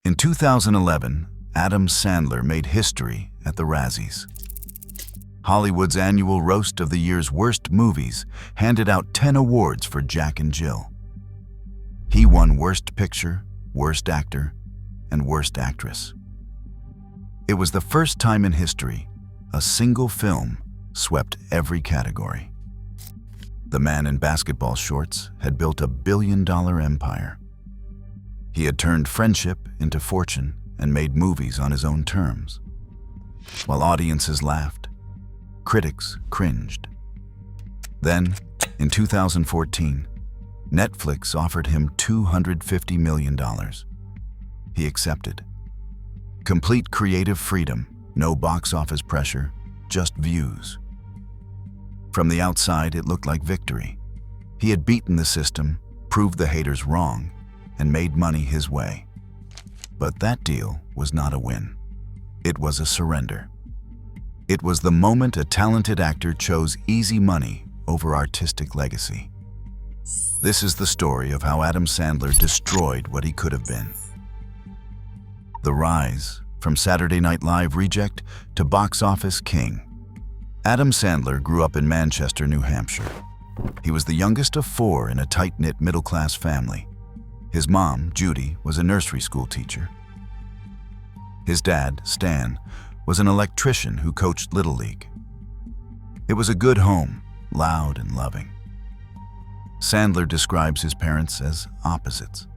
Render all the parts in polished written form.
In 2011, Adam Sandler made history at the Razzies. Hollywood's annual roast of the year's worst movies handed out 10 awards for Jack and Jill. He won Worst Picture, Worst Actor, and Worst Actress. It was the first time in history a single film swept every category. The man in basketball shorts had built a billion-dollar empire. He had turned friendship into fortune and made movies on his own terms. While audiences laughed, critics cringed. Then, in 2014, Netflix offered him $250 million. He accepted. Complete creative freedom, no box office pressure, just views. From the outside, it looked like victory. He had beaten the system, proved the haters wrong, and made money his way. But that deal was not a win. It was a surrender. It was the moment a talented actor chose easy money over artistic legacy. This is the story of how Adam Sandler destroyed what he could have been. The rise from Saturday Night Live reject to box office king. Adam Sandler grew up in Manchester, New Hampshire. He was the youngest of 4 in a tight-knit middle-class family. His mom, Judy, was a nursery school teacher. His dad, Stan, was an electrician who coached Little League. It was a good home, loud and loving. Sandler describes his parents as opposites.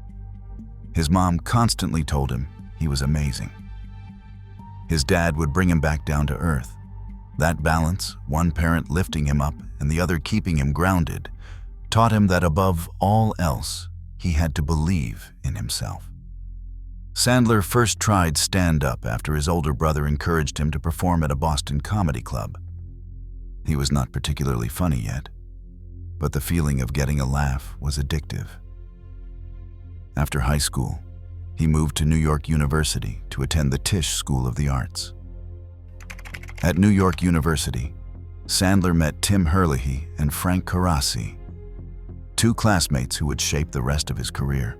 His mom constantly told him he was amazing. His dad would bring him back down to earth. That balance, one parent lifting him up and the other keeping him grounded, taught him that above all else, he had to believe in himself. Sandler first tried stand-up after his older brother encouraged him to perform at a Boston comedy club. He was not particularly funny yet, but the feeling of getting a laugh was addictive. After high school, he moved to New York University to attend the Tisch School of the Arts. At New York University, Sandler met Tim Herlihy and Frank Carrassi, 2 classmates who would shape the rest of his career.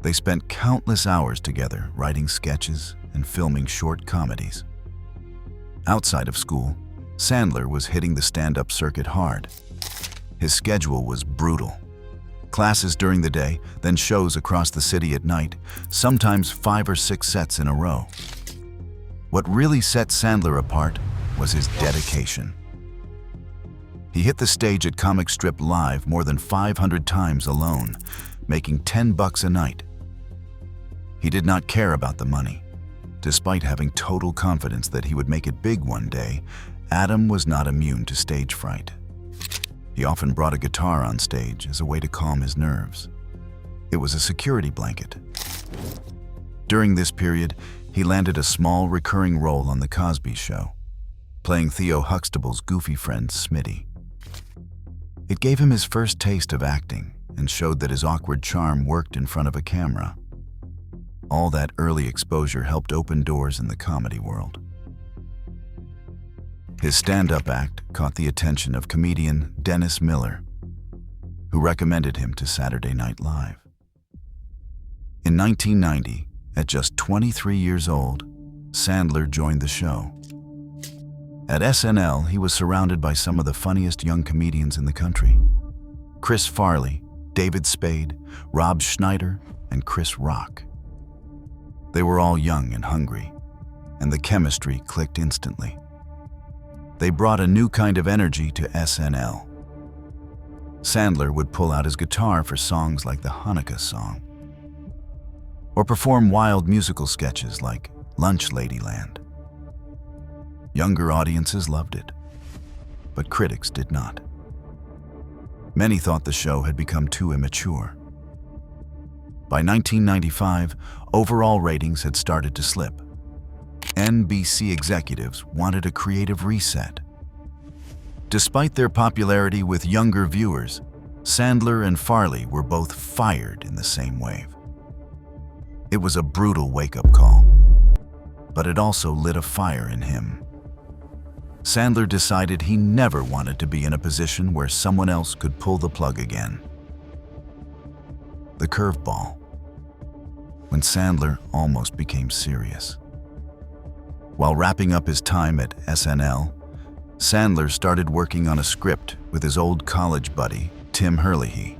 They spent countless hours together writing sketches and filming short comedies. Outside of school, Sandler was hitting the stand-up circuit hard. His schedule was brutal. Classes during the day, then shows across the city at night, sometimes 5 or 6 sets in a row. What really set Sandler apart was his dedication. He hit the stage at Comic Strip Live more than 500 times alone, making $10 a night. He did not care about the money. Despite having total confidence that he would make it big one day, Adam was not immune to stage fright. He often brought a guitar on stage as a way to calm his nerves. It was a security blanket. During this period, he landed a small recurring role on The Cosby Show, playing Theo Huxtable's goofy friend Smitty. It gave him his first taste of acting and showed that his awkward charm worked in front of a camera. All that early exposure helped open doors in the comedy world. His stand-up act caught the attention of comedian Dennis Miller, who recommended him to Saturday Night Live. In 1990, at just 23 years old, Sandler joined the show. At SNL, he was surrounded by some of the funniest young comedians in the country: Chris Farley, David Spade, Rob Schneider, and Chris Rock. They were all young and hungry, and the chemistry clicked instantly. They brought a new kind of energy to SNL. Sandler would pull out his guitar for songs like the Hanukkah song, or perform wild musical sketches like Lunch Ladyland. Younger audiences loved it, but critics did not. Many thought the show had become too immature. By 1995, overall ratings had started to slip. NBC executives wanted a creative reset. Despite their popularity with younger viewers, Sandler and Farley were both fired in the same wave. It was a brutal wake-up call, but it also lit a fire in him. Sandler decided he never wanted to be in a position where someone else could pull the plug again. The curveball. when Sandler almost became serious. While wrapping up his time at SNL, Sandler started working on a script with his old college buddy, Tim Herlihy.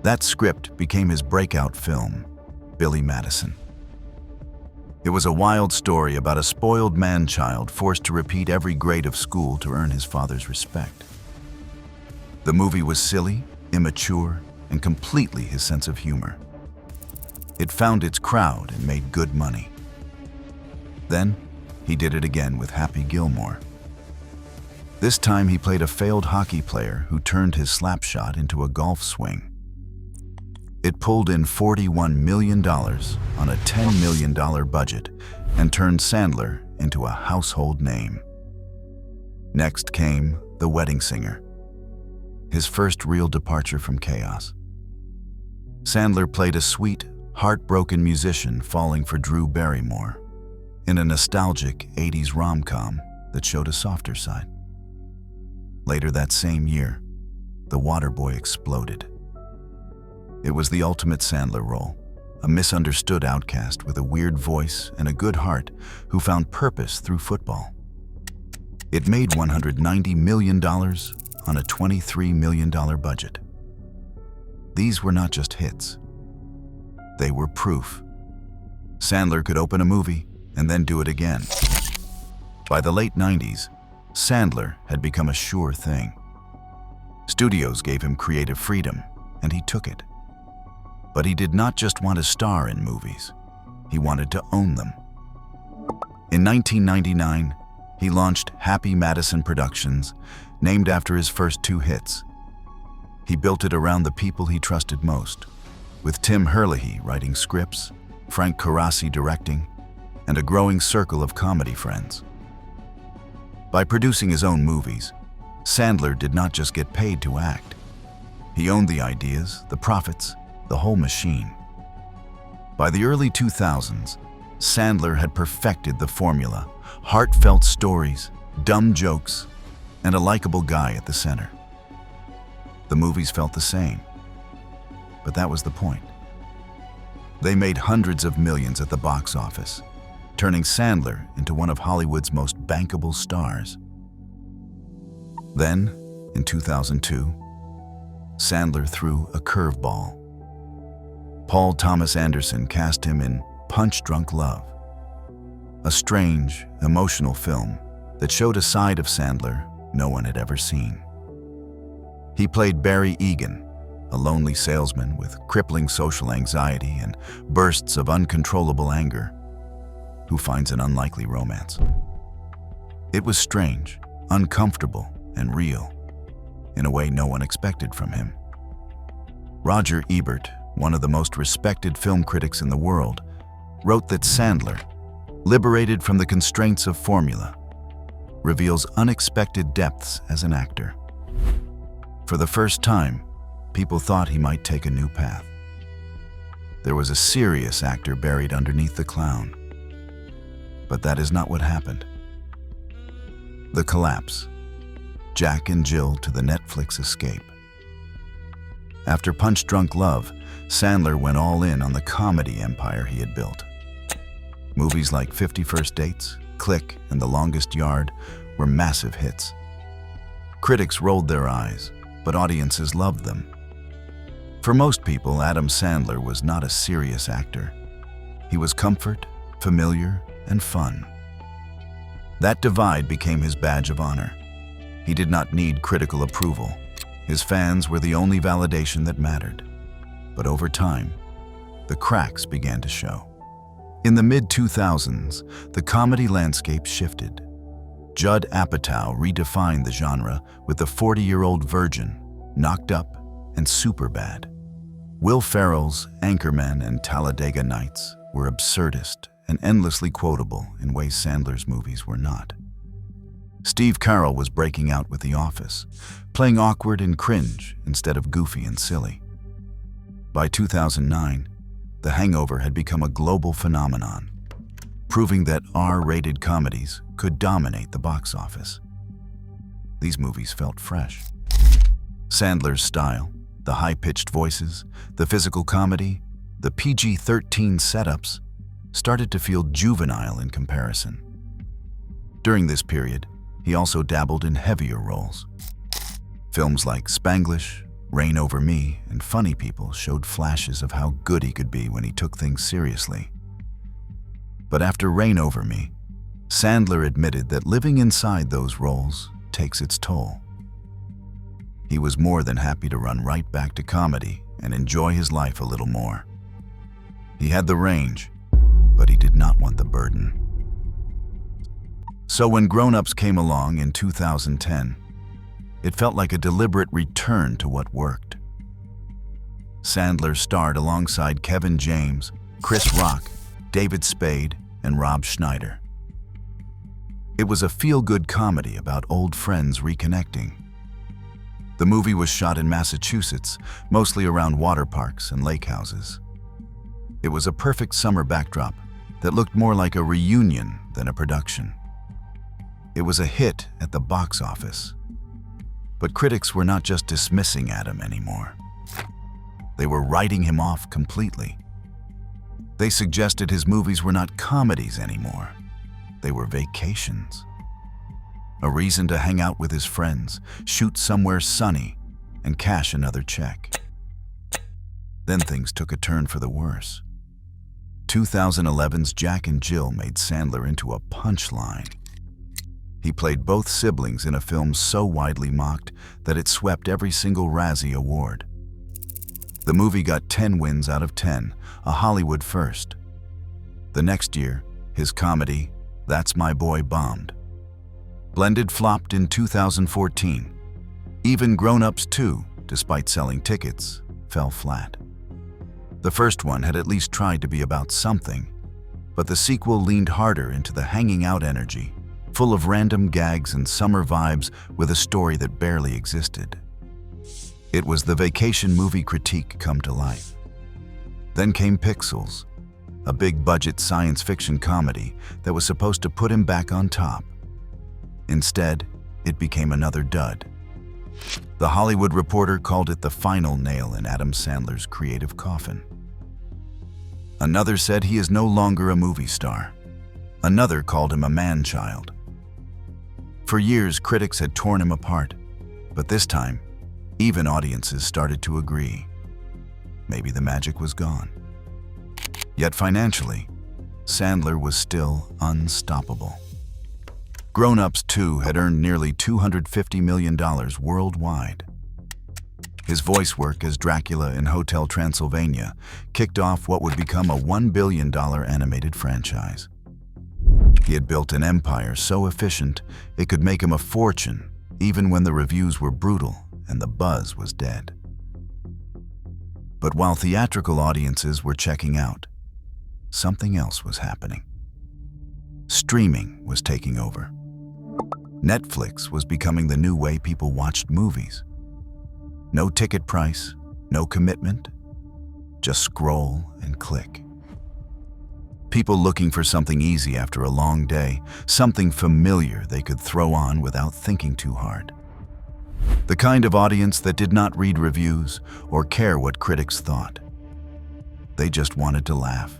That script became his breakout film, Billy Madison. It was a wild story about a spoiled man-child forced to repeat every grade of school to earn his father's respect. The movie was silly, immature, and completely his sense of humor. It found its crowd and made good money. Then, he did it again with Happy Gilmore. This time he played a failed hockey player who turned his slap shot into a golf swing. It pulled in $41 million on a $10 million budget and turned Sandler into a household name. Next came The Wedding Singer, his first real departure from chaos. Sandler played a sweet, heartbroken musician falling for Drew Barrymore in a nostalgic 80s rom-com that showed a softer side. Later that same year, The Waterboy exploded. It was the ultimate Sandler role, a misunderstood outcast with a weird voice and a good heart who found purpose through football. It made $190 million on a $23 million budget. These were not just hits. They were proof. Sandler could open a movie and then do it again. By the late 90s, Sandler had become a sure thing. Studios gave him creative freedom, and he took it. But he did not just want to star in movies. He wanted to own them. In 1999, he launched Happy Madison Productions, named after his first two hits. He built it around the people he trusted most, with Tim Herlihy writing scripts, Frank Carrassi directing, and a growing circle of comedy friends. By producing his own movies, Sandler did not just get paid to act. He owned the ideas, the profits, the whole machine. By the early 2000s, Sandler had perfected the formula: heartfelt stories, dumb jokes, and a likable guy at the center. The movies felt the same, but that was the point. They made hundreds of millions at the box office, turning Sandler into one of Hollywood's most bankable stars. Then, in 2002, Sandler threw a curveball. Paul Thomas Anderson cast him in Punch Drunk Love, a strange, emotional film that showed a side of Sandler no one had ever seen. He played Barry Egan, a lonely salesman with crippling social anxiety and bursts of uncontrollable anger, who finds an unlikely romance. It was strange, uncomfortable, and real, in a way no one expected from him. Roger Ebert, one of the most respected film critics in the world, wrote that Sandler, liberated from the constraints of formula, reveals unexpected depths as an actor. For the first time, people thought he might take a new path. There was a serious actor buried underneath the clown. But that is not what happened. The collapse. Jack and Jill to the Netflix escape. After Punch Drunk Love, Sandler went all in on the comedy empire he had built. Movies like 50 First Dates, Click, and The Longest Yard were massive hits. Critics rolled their eyes, but audiences loved them. For most people, Adam Sandler was not a serious actor. He was comfort, familiar, and fun. That divide became his badge of honor. He did not need critical approval. His fans were the only validation that mattered. But over time, the cracks began to show. In the mid-2000s, the comedy landscape shifted. Judd Apatow redefined the genre with The 40-Year-Old Virgin, Knocked Up, and Superbad. Will Ferrell's Anchorman and Talladega Nights were absurdist and endlessly quotable in ways Sandler's movies were not. Steve Carell was breaking out with The Office, playing awkward and cringe instead of goofy and silly. By 2009, The Hangover had become a global phenomenon, proving that R-rated comedies could dominate the box office. These movies felt fresh. Sandler's style, the high-pitched voices, the physical comedy, The PG-13 setups started to feel juvenile in comparison. During this period, he also dabbled in heavier roles. Films like Spanglish, Reign Over Me, and Funny People showed flashes of how good he could be when he took things seriously. But after Reign Over Me, Sandler admitted that living inside those roles takes its toll. He was more than happy to run right back to comedy and enjoy his life a little more. He had the range, but he did not want the burden. So when Grown Ups came along in 2010, it felt like a deliberate return to what worked. Sandler starred alongside Kevin James, Chris Rock, David Spade, and Rob Schneider. It was a feel-good comedy about old friends reconnecting. The movie was shot in Massachusetts, mostly around water parks and lake houses. It was a perfect summer backdrop that looked more like a reunion than a production. It was a hit at the box office. But critics were not just dismissing Adam anymore. They were writing him off completely. They suggested his movies were not comedies anymore. They were vacations. A reason to hang out with his friends, shoot somewhere sunny, and cash another check. Then things took a turn for the worse. 2011's Jack and Jill made Sandler into a punchline. He played both siblings in a film so widely mocked that it swept every single Razzie Award. The movie got 10 wins out of 10, a Hollywood first. The next year, his comedy, That's My Boy, bombed. Blended flopped in 2014. Even Grown Ups 2, despite selling tickets, fell flat. The first one had at least tried to be about something, but the sequel leaned harder into the hanging out energy, full of random gags and summer vibes with a story that barely existed. It was the vacation movie critique come to life. Then came Pixels, a big-budget science fiction comedy that was supposed to put him back on top. Instead, it became another dud. The Hollywood Reporter called it the final nail in Adam Sandler's creative coffin. Another said he is no longer a movie star. Another called him a man-child. For years, critics had torn him apart, but this time, even audiences started to agree. Maybe the magic was gone. Yet financially, Sandler was still unstoppable. Grown Ups 2 had earned nearly $250 million worldwide. His voice work as Dracula in Hotel Transylvania kicked off what would become a $1 billion animated franchise. He had built an empire so efficient it could make him a fortune even when the reviews were brutal and the buzz was dead. But while theatrical audiences were checking out, something else was happening. Streaming was taking over. Netflix was becoming the new way people watched movies. No ticket price, no commitment, just scroll and click. People looking for something easy after a long day, something familiar they could throw on without thinking too hard. The kind of audience that did not read reviews or care what critics thought. They just wanted to laugh.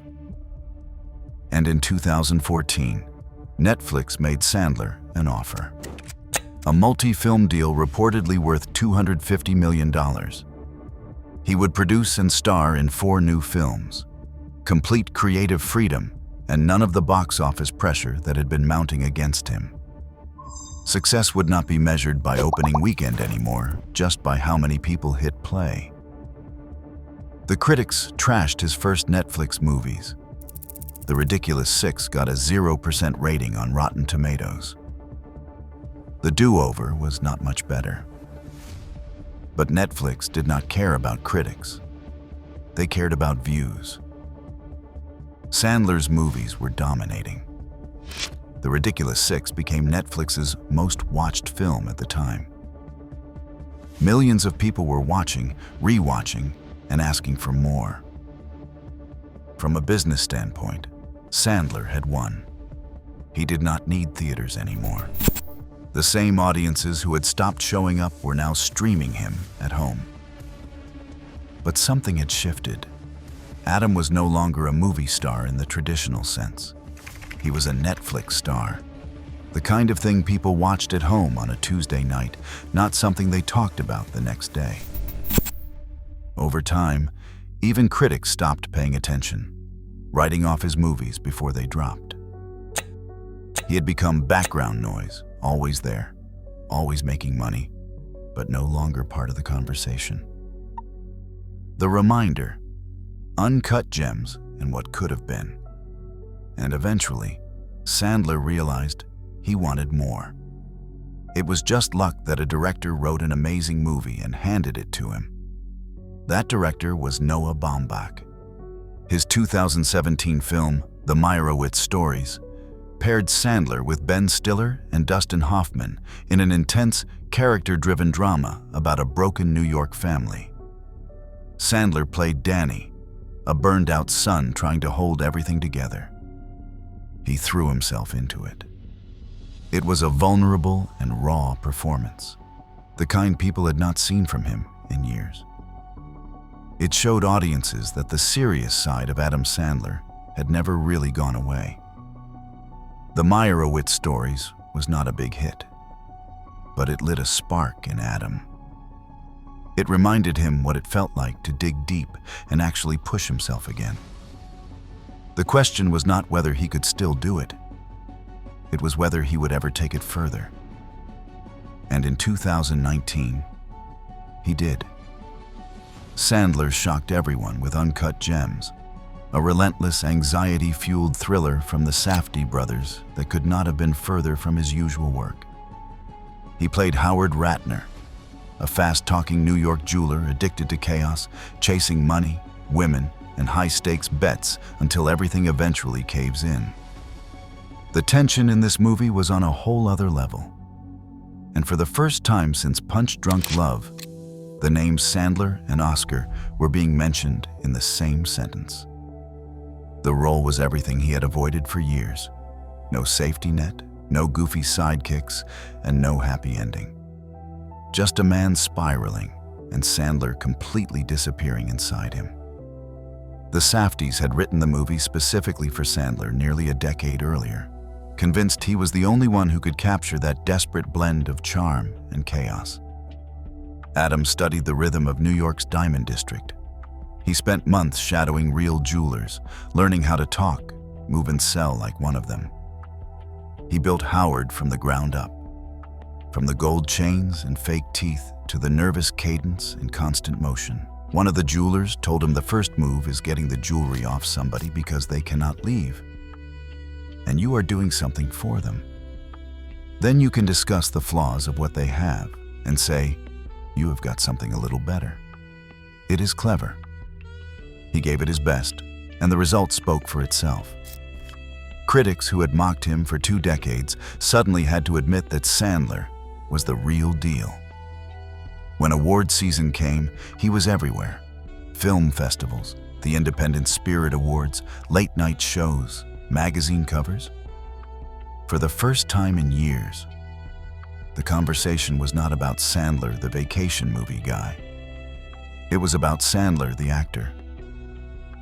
And in 2014, Netflix made Sandler an offer. A multi-film deal reportedly worth $250 million. He would produce and star in 4 new films. Complete creative freedom and none of the box office pressure that had been mounting against him. Success would not be measured by opening weekend anymore, just by how many people hit play. The critics trashed his first Netflix movies. The Ridiculous Six got a 0% rating on Rotten Tomatoes. The Do-Over was not much better. But Netflix did not care about critics. They cared about views. Sandler's movies were dominating. The Ridiculous Six became Netflix's most watched film at the time. Millions of people were watching, rewatching, and asking for more. From a business standpoint, Sandler had won. He did not need theaters anymore. The same audiences who had stopped showing up were now streaming him at home. But something had shifted, Adam was no longer a movie star in the traditional sense. He was a Netflix star. The kind of thing people watched at home on a Tuesday night, not something they talked about the next day. Over time, even critics stopped paying attention, writing off his movies before they dropped. He had become background noise, always there, always making money, but no longer part of the conversation. The reminder, uncut gems in what could have been. And eventually, Sandler realized he wanted more. It was just luck that a director wrote an amazing movie and handed it to him. That director was Noah Baumbach. His 2017 film, The Meyerowitz Stories, paired Sandler with Ben Stiller and Dustin Hoffman in an intense, character-driven drama about a broken New York family. Sandler played Danny, a burned-out son trying to hold everything together. He threw himself into it. It was a vulnerable and raw performance, the kind people had not seen from him in years. It showed audiences that the serious side of Adam Sandler had never really gone away. The Meyerowitz Stories was not a big hit, but it lit a spark in Adam. It reminded him what it felt like to dig deep and actually push himself again. The question was not whether he could still do it. It was whether he would ever take it further. And in 2019, he did. Sandler shocked everyone with Uncut Gems, a relentless, anxiety-fueled thriller from the Safdie brothers that could not have been further from his usual work. He played Howard Ratner, a fast-talking New York jeweler addicted to chaos, chasing money, women, and high-stakes bets until everything eventually caves in. The tension in this movie was on a whole other level. And for the first time since Punch Drunk Love, the names Sandler and Oscar were being mentioned in the same sentence. The role was everything he had avoided for years. No safety net, no goofy sidekicks, and no happy ending. Just a man spiraling, and Sandler completely disappearing inside him. The Safdies had written the movie specifically for Sandler nearly a decade earlier, convinced he was the only one who could capture that desperate blend of charm and chaos. Adam studied the rhythm of New York's Diamond District. He spent months shadowing real jewelers, learning how to talk, move and sell like one of them. He built Howard from the ground up. From the gold chains and fake teeth to the nervous cadence and constant motion. One of the jewelers told him the first move is getting the jewelry off somebody because they cannot leave. And you are doing something for them. Then you can discuss the flaws of what they have and say, you have got something a little better. It is clever. He gave it his best, and the result spoke for itself. Critics who had mocked him for 2 decades suddenly had to admit that Sandler was the real deal. When award season came, he was everywhere. Film festivals, the Independent Spirit Awards, late-night shows, magazine covers. For the first time in years, the conversation was not about Sandler, the vacation movie guy. It was about Sandler, the actor.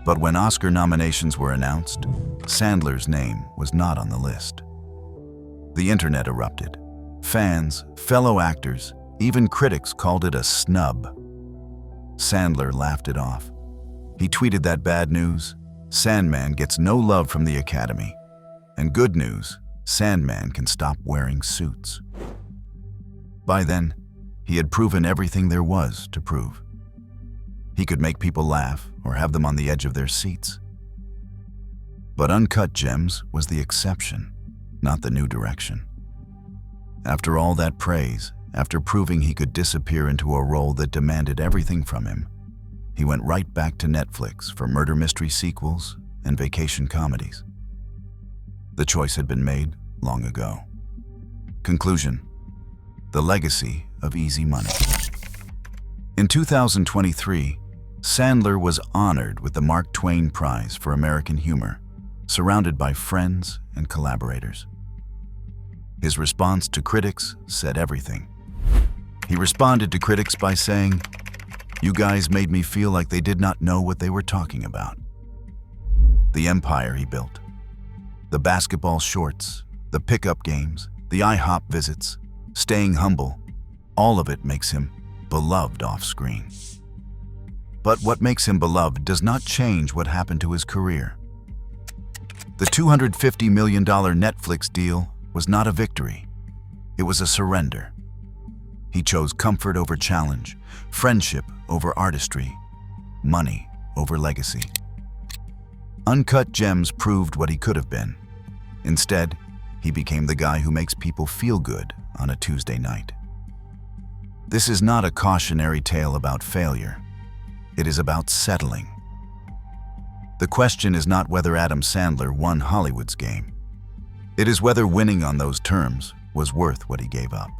But when Oscar nominations were announced, Sandler's name was not on the list. The internet erupted. Fans, fellow actors, even critics called it a snub. Sandler laughed it off. He tweeted that bad news, Sandman gets no love from the Academy. And good news, Sandman can stop wearing suits. By then, he had proven everything there was to prove. He could make people laugh or have them on the edge of their seats. But Uncut Gems was the exception, not the new direction. After all that praise, after proving he could disappear into a role that demanded everything from him, he went right back to Netflix for murder mystery sequels and vacation comedies. The choice had been made long ago. Conclusion: the legacy of easy money. In 2023, Sandler was honored with the Mark Twain Prize for American Humor, surrounded by friends and collaborators. His response to critics said everything. He responded to critics by saying, "You guys made me feel like they did not know what they were talking about." the empire he built. The basketball shorts, the pickup games, the IHOP visits, staying humble, all of it makes him beloved off-screen. But what makes him beloved does not change what happened to his career. The $250 million Netflix deal was not a victory. It was a surrender. He chose comfort over challenge, friendship over artistry, money over legacy. Uncut Gems proved what he could have been. Instead, he became the guy who makes people feel good on a Tuesday night. This is not a cautionary tale about failure. It is about settling. The question is not whether Adam Sandler won Hollywood's game. It is whether winning on those terms was worth what he gave up.